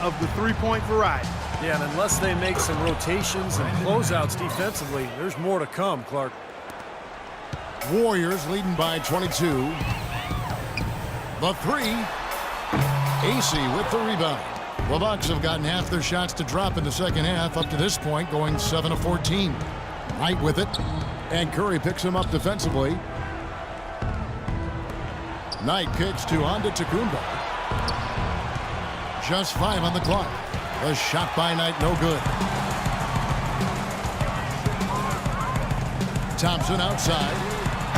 of the three-point variety. Yeah, and unless they make some rotations and closeouts defensively, there's more to come, Clark. Warriors leading by 22. The three. AC with the rebound. The Bucks have gotten half their shots to drop in the second half up to this point, going 7 of 14. Knight with it, and Curry picks him up defensively. Knight kicks to Antetokounmpo. Just 5 on the clock. The shot by Knight, no good. Thompson outside.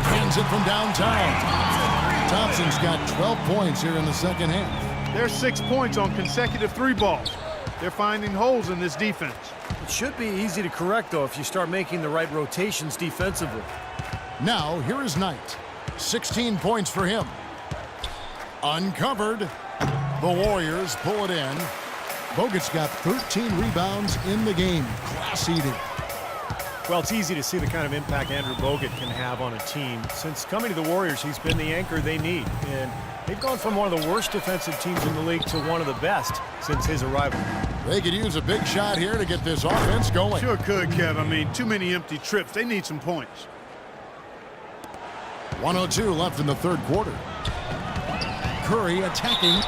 Hands it from downtown. Thompson's got 12 points here in the second half. There's 6 points on consecutive three balls. They're finding holes in this defense. It should be easy to correct, though, if you start making the right rotations defensively. Now, here is Knight. 16 points for him. Uncovered. The Warriors pull it in. Bogut's got 13 rebounds in the game. Class eating. Well, it's easy to see the kind of impact Andrew Bogut can have on a team. Since coming to the Warriors, he's been the anchor they need. And they've gone from one of the worst defensive teams in the league to one of the best since his arrival. They could use a big shot here to get this offense going. Sure could, Kev. I mean, too many empty trips. They need some points. 1:02 left in the third quarter. Curry attacking.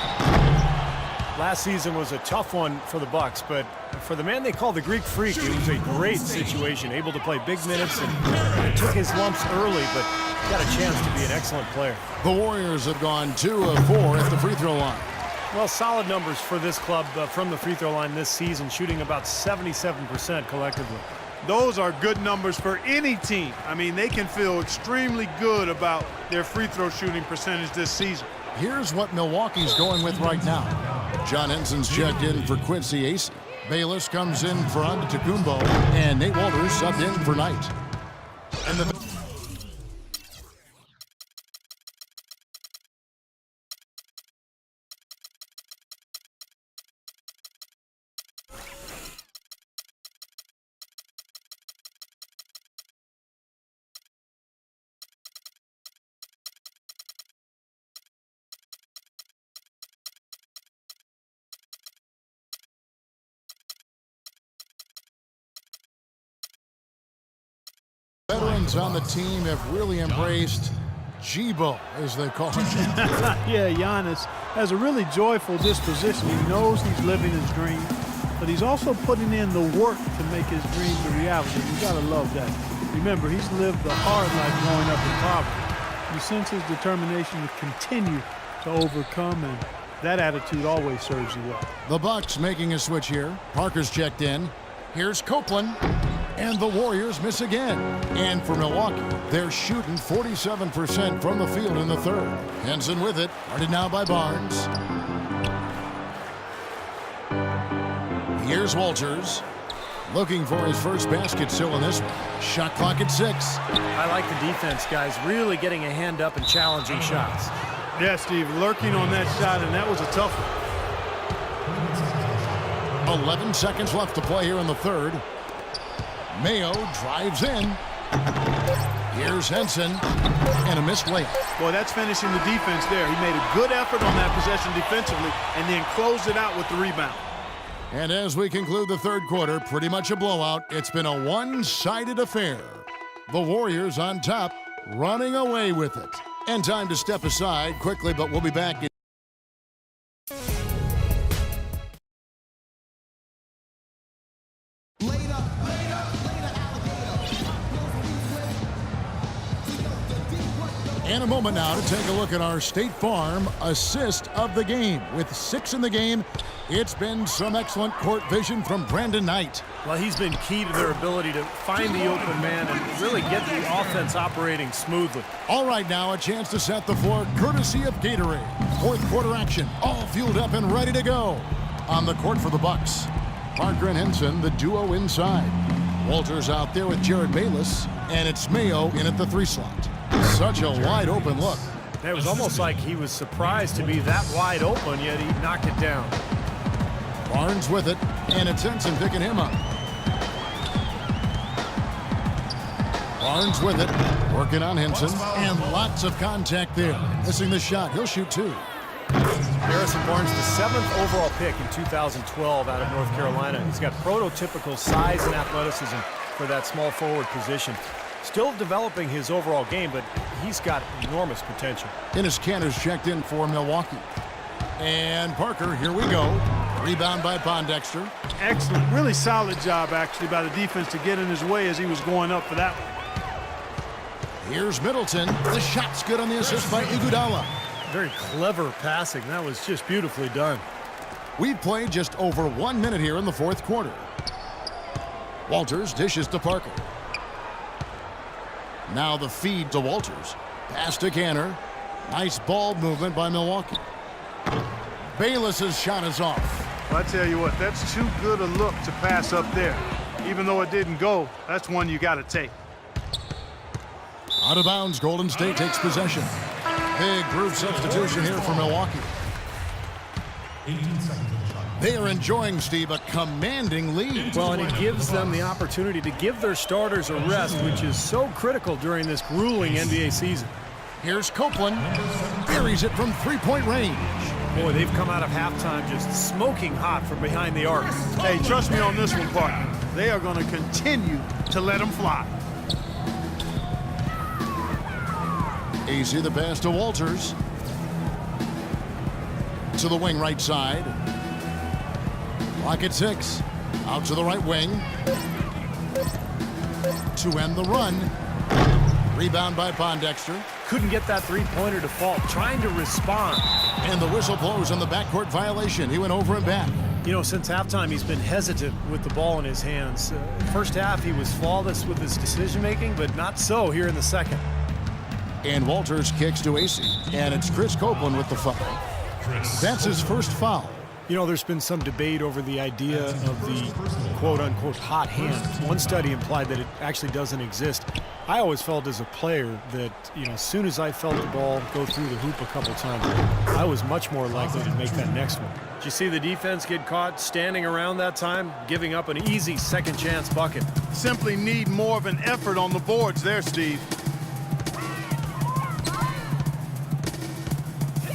Last season was a tough one for the Bucks, but for the man they call the Greek Freak, it was a great situation, able to play big minutes and took his lumps early, but got a chance to be an excellent player. The Warriors have gone 2 of 4 at the free throw line. Well, solid numbers for this club from the free throw line this season, shooting about 77% collectively. Those are good numbers for any team. I mean, they can feel extremely good about their free throw shooting percentage this season. Here's what Milwaukee's going with right now. John Henson's checked in for Quincy Ace. Bayless comes in for Antetokounmpo, and Nate Walters subbed in for Knight. And the veterans on the team have really embraced Jibo, as they call him. Yeah, Giannis has a really joyful disposition. He knows he's living his dream, but he's also putting in the work to make his dreams a reality. You gotta love that. Remember, he's lived a hard life growing up in poverty. You sense his determination to continue to overcome, and that attitude always serves you well. The Bucks making a switch here. Parker's checked in. Here's Copeland. And the Warriors miss again. And for Milwaukee, they're shooting 47% from the field in the third. Henson with it. Guarded now by Barnes. Here's Walters. Looking for his first basket still in this one. Shot clock at 6. I like the defense, guys, really getting a hand up and challenging shots. Yeah, Steve, lurking on that shot, and that was a tough one. 11 seconds left to play here in the third. Mayo drives in. Here's Henson. And a missed layup. Boy, that's finishing the defense there. He made a good effort on that possession defensively and then closed it out with the rebound. And as we conclude the third quarter, pretty much a blowout. It's been a one-sided affair. The Warriors on top, running away with it. And time to step aside quickly, but we'll be back in. And a moment now to take a look at our State Farm assist of the game. With 6 in the game, it's been some excellent court vision from Brandon Knight. Well, he's been key to their ability to find the open man and really get the offense operating smoothly. All right, now a chance to set the floor courtesy of Gatorade. Fourth quarter action, all fueled up and ready to go. On the court for the Bucks, Parker and Henson, the duo inside. Walters out there with Jared Bayless, and it's Mayo in at the 3 slot. Such a wide open look. It was almost like he was surprised to be that wide open, yet he knocked it down. Barnes with it, and it's Henson picking him up. Barnes with it, working on Henson, and lots of contact there. Missing the shot, he'll shoot 2. Harrison Barnes, the 7th overall pick in 2012 out of North Carolina. He's got prototypical size and athleticism for that small forward position. Still developing his overall game, but he's got enormous potential. Enes Kanter's checked in for Milwaukee. And Parker, here we go. Rebound by Pondexter. Excellent. Really solid job, actually, by the defense to get in his way as he was going up for that one. Here's Middleton. The shot's good on the assist by Iguodala. Very clever passing. That was just beautifully done. We've played just over 1 minute here in the fourth quarter. Walters dishes to Parker. Now the feed to Walters. Pass to Kanter. Nice ball movement by Milwaukee. Bayless's shot is off. Well, I tell you what, that's too good a look to pass up there. Even though it didn't go, that's one you got to take. Out of bounds, Golden State takes possession. Big group substitution here for Milwaukee. They are enjoying, Steve, a commanding lead. Well, and it gives them the opportunity to give their starters a rest, which is so critical during this grueling NBA season. Here's Copeland. Buries it from three-point range. Boy, they've come out of halftime just smoking hot from behind the arc. Hey, trust me on this one, partner. They are going to continue to let them fly. Easy the pass to Walters. To the wing right side. Clock at 6. Out to the right wing. To end the run. Rebound by Pondexter. Couldn't get that three-pointer to fall. Trying to respond. And the whistle blows on the backcourt violation. He went over and back. You know, since halftime, he's been hesitant with the ball in his hands. First half, he was flawless with his decision-making, but not so here in the second. And Walters kicks to AC. And it's Chris Copeland with the foul. That's his first foul. You know, there's been some debate over the idea of the quote-unquote hot hand. One study implied that it actually doesn't exist. I always felt as a player that, you know, as soon as I felt the ball go through the hoop a couple times, I was much more likely to make that next one. Did you see the defense get caught standing around that time, giving up an easy second chance bucket? Simply need more of an effort on the boards there, Steve.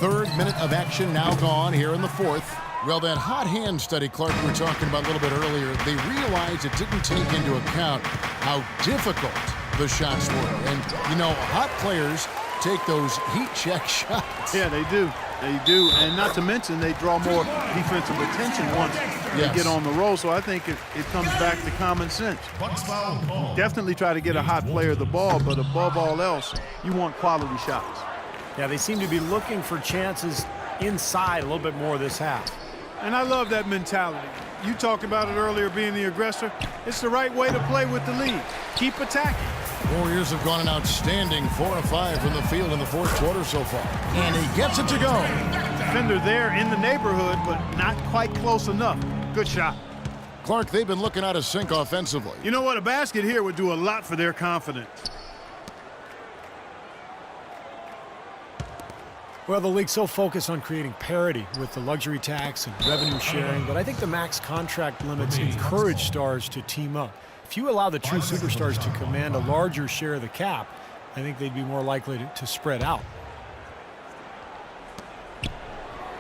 Third minute of action now gone here in the fourth. Well, that hot hand study, Clark, we were talking about a little bit earlier, they realized it didn't take into account how difficult the shots were. And, you know, hot players take those heat check shots. Yeah, they do. They do. And not to mention, they draw more defensive attention once they get on the roll. So I think it comes back to common sense. Definitely try to get a hot player the ball, but above all else, you want quality shots. Yeah, they seem to be looking for chances inside a little bit more this half. And I love that mentality. You talked about it earlier, being the aggressor. It's the right way to play with the lead. Keep attacking. Warriors have gone an outstanding 4 of 5 from the field in the fourth quarter so far. And he gets it to go. Defender there in the neighborhood, but not quite close enough. Good shot. Clark, they've been looking out of sync offensively. You know what? A basket here would do a lot for their confidence. Well, the league's so focused on creating parity with the luxury tax and revenue sharing, but I think the max contract limits encourage stars to team up. If you allow the true superstars to command a larger share of the cap, I think they'd be more likely to spread out.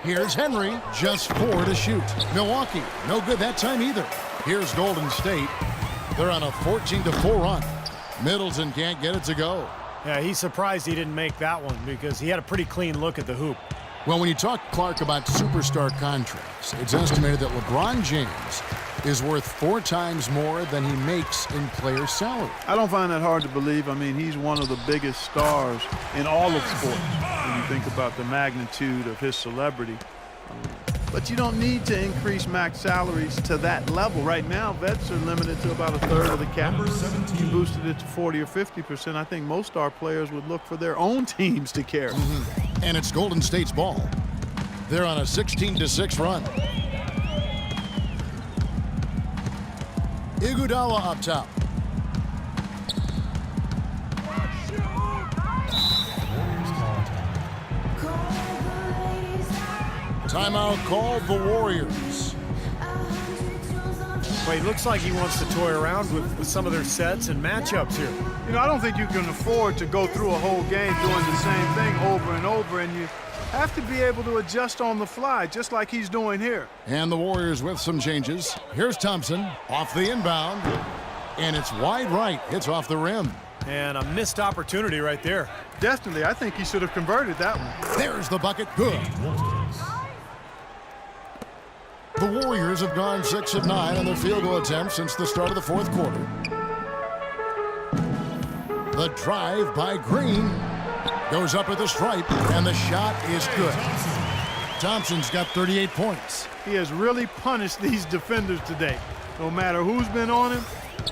Here's Henry, just 4 to shoot. Milwaukee, no good that time either. Here's Golden State. They're on a 14-4 run. Middleton can't get it to go. Yeah, he's surprised he didn't make that one because he had a pretty clean look at the hoop. Well, when you talk, Clark, about superstar contracts, it's estimated that LeBron James is worth 4 times more than he makes in player salary. I don't find that hard to believe. I mean, he's one of the biggest stars in all of sports when you think about the magnitude of his celebrity. But you don't need to increase max salaries to that level. Right now, vets are limited to about 1/3 of the cap. You boosted it to 40 or 50%. I think most star players would look for their own teams to carry. And it's Golden State's ball. They're on a 16-6 run. Iguodala up top. Timeout called the Warriors. Well, he looks like he wants to toy around with some of their sets and matchups here. You know, I don't think you can afford to go through a whole game doing the same thing over and over, and have to be able to adjust on the fly, just like he's doing here. And the Warriors with some changes. Here's Thompson off the inbound. And it's wide right. It's off the rim. And a missed opportunity right there. Definitely, I think he should have converted that one. There's the bucket. Good. The Warriors have gone 6 of 9 on their field goal attempts since the start of the fourth quarter. The drive by Green goes up at the stripe, and the shot is good. Thompson's got 38 points. He has really punished these defenders today. No matter who's been on him,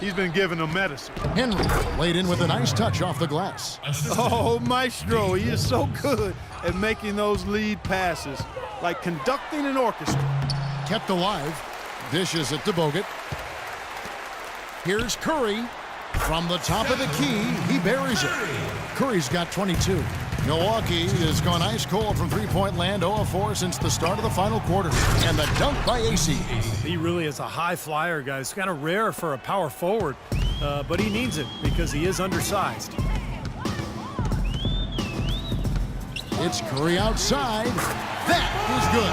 he's been giving them medicine. Henry laid in with a nice touch off the glass. Oh, Maestro, he is so good at making those lead passes, like conducting an orchestra. Kept alive. Dishes it to Bogut. Here's Curry. From the top of the key, he buries it. Curry's got 22. Milwaukee has gone ice cold from three-point land, 0 of 4 since the start of the final quarter. And the dunk by AC. He really is a high flyer, guys. Kind of rare for a power forward, but he needs it because he is undersized. It's Curry outside. That is good.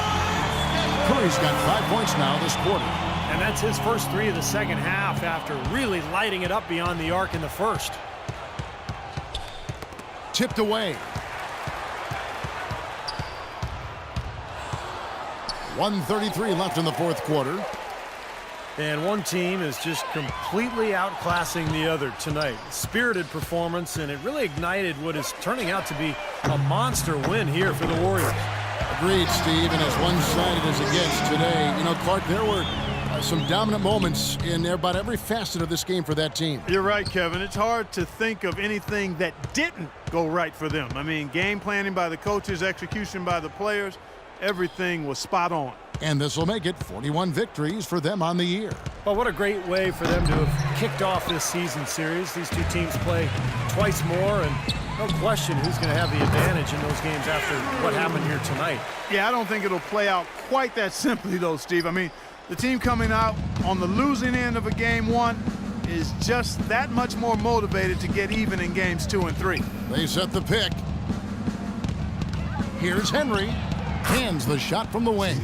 Curry's got 5 points now this quarter. And that's his first 3 of the second half after really lighting it up beyond the arc in the first. Tipped away. 1:33 left in the fourth quarter. And one team is just completely outclassing the other tonight. Spirited performance, and it really ignited what is turning out to be a monster win here for the Warriors. Agreed, Steve, and as one-sided as it gets today, you know, Clark, there were some dominant moments in about every facet of this game for that team. You're right, Kevin. It's hard to think of anything that didn't go right for them. I mean, game planning by the coaches, execution by the players, everything was spot on. And this will make it 41 victories for them on the year. Well, what a great way for them to have kicked off this season series. These two teams play twice more, and no question who's going to have the advantage in those games after what happened here tonight. Yeah, I don't think it'll play out quite that simply, though, Steve. I mean, the team coming out on the losing end of a game 1 is just that much more motivated to get even in games 2 and 3. They set the pick. Here's Henry. Hands the shot from the wing.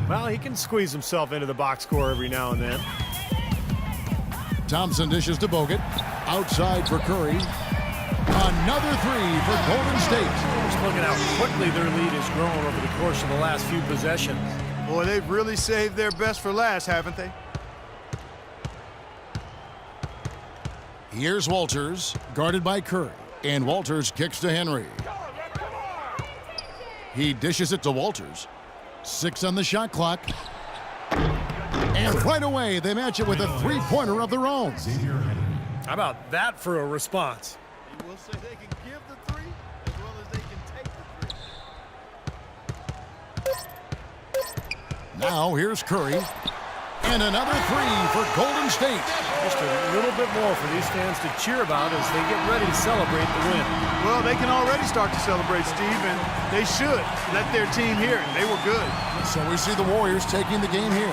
Well, he can squeeze himself into the box score every now and then. Thompson dishes to Bogut. Outside for Curry. Another 3 for Golden State. Just looking how quickly their lead has grown over the course of the last few possessions. Boy, they've really saved their best for last, haven't they? Here's Walters, guarded by Curry. And Walters kicks to Henry. He dishes it to Walters. 6 on the shot clock. And right away, they match it with a three-pointer of their own. How about that for a response? He will say they can give the 3 as well as they can take the 3. Now here's Curry. And another 3 for Golden State. Just a little bit more for these fans to cheer about as they get ready to celebrate the win. Well, they can already start to celebrate, Steve, and they should let their team hear it. They were good. So we see the Warriors taking the game here.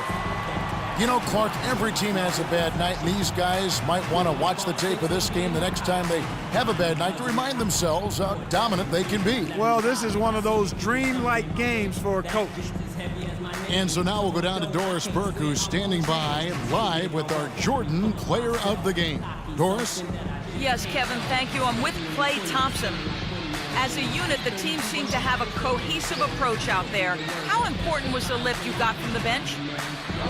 You know, Clark, every team has a bad night, and these guys might want to watch the tape of this game the next time they have a bad night to remind themselves how dominant they can be. Well, this is one of those dreamlike games for a coach. And so now we'll go down to Doris Burke, who's standing by live with our Jordan Player of the Game. Doris? Yes, Kevin, thank you. I'm with Klay Thompson. As a unit, the team seemed to have a cohesive approach out there. How important was the lift you got from the bench?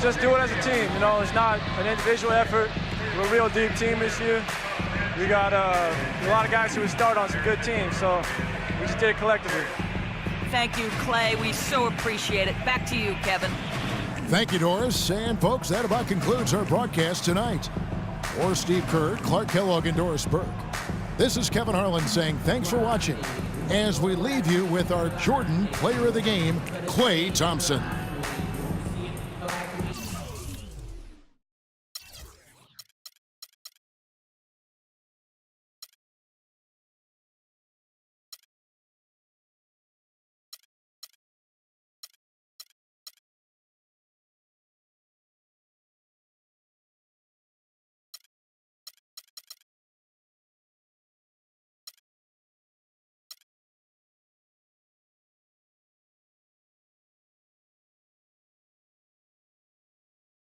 Just do it as a team. You know, it's not an individual effort. We're a real deep team this year. We got a lot of guys who would start on some good teams, so we just did it collectively. Thank you, Klay. We so appreciate it. Back to you, Kevin. Thank you, Doris. And, folks, that about concludes our broadcast tonight. For Steve Kerr, Clark Kellogg, and Doris Burke, this is Kevin Harlan saying thanks for watching as we leave you with our Jordan Player of the Game, Klay Thompson.